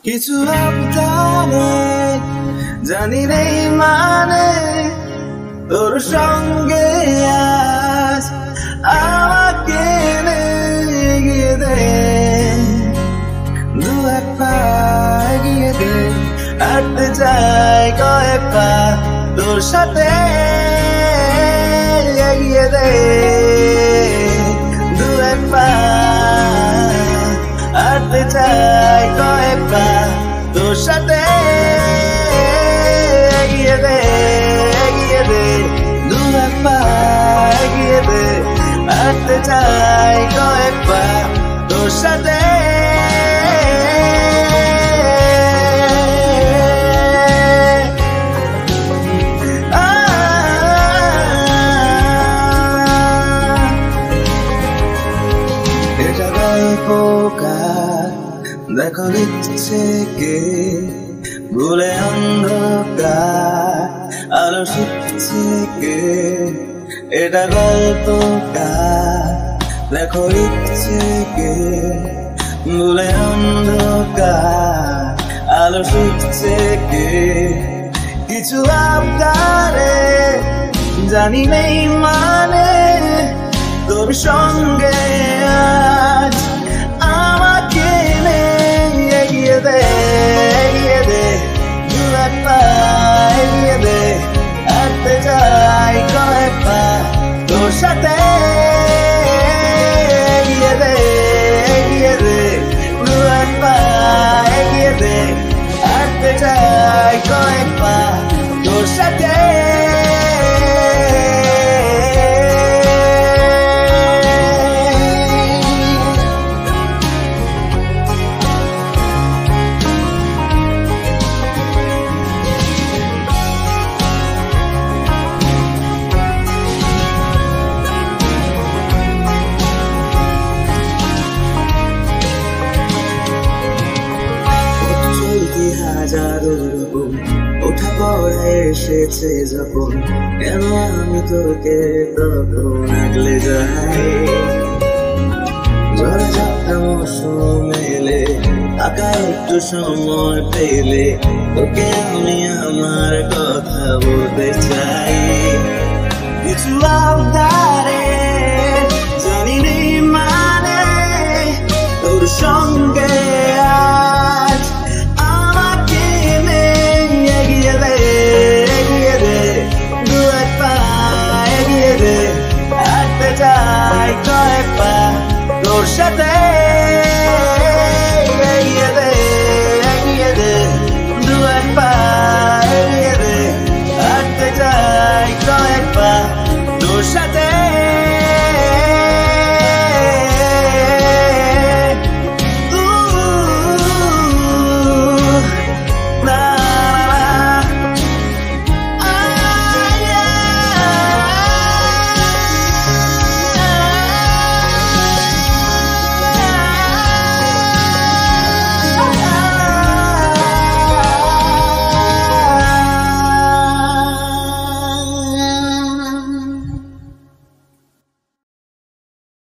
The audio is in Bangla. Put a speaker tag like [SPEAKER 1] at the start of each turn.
[SPEAKER 1] কিছু আবদারে জানি নেই মানে তোর সঙ্গে আজ আমাকে এগিয়ে দে, দু এক পা এগিয়ে দে, হাঁটতে চাই কয়েক পা তোর সাথে এগিয়ে দে, দু এক পা হাঁটতে চাই কয়েক পা তোর সাথে এগিয়ে দে, এগিয়ে দে, দু এক পা এগিয়ে দে, হাঁটতে চাই কয়েক পা তোর সাথে। এটা গল্পকার দেখো লিখছে কে, ভুলে অন্ধকার আলো শিখছে কে, এটা গল্পকার দেখো লিখছে কে, ভুলে অন্ধকার আলো শিখছে কে। কিছু আবদারে জানি নেই মানে তোর সঙ্গে আজ আমাকে এগিয়ে দে, এগিয়ে দে, দু এক পা এগিয়ে দে, হাঁটতে যাই কয়েক পা তোর সাথে এগিয়ে দে, এগিয়ে দে, দু এক পা এগিয়ে দে, হাঁটতে যাই কয়েক পা তোর সাথে। হাজারো রকম ওঠা পড়া এসেছে যখন, কেন আমি তোকে তখন আগলে যাই, ঝড়ে ঝাপটা মৌসুম এলে আঁকা একটু সময় পেলে তোকে আমি আমার কথা বলতে চাই। কিছু আবদারে জানি নেই মানে তোর সঙ্গে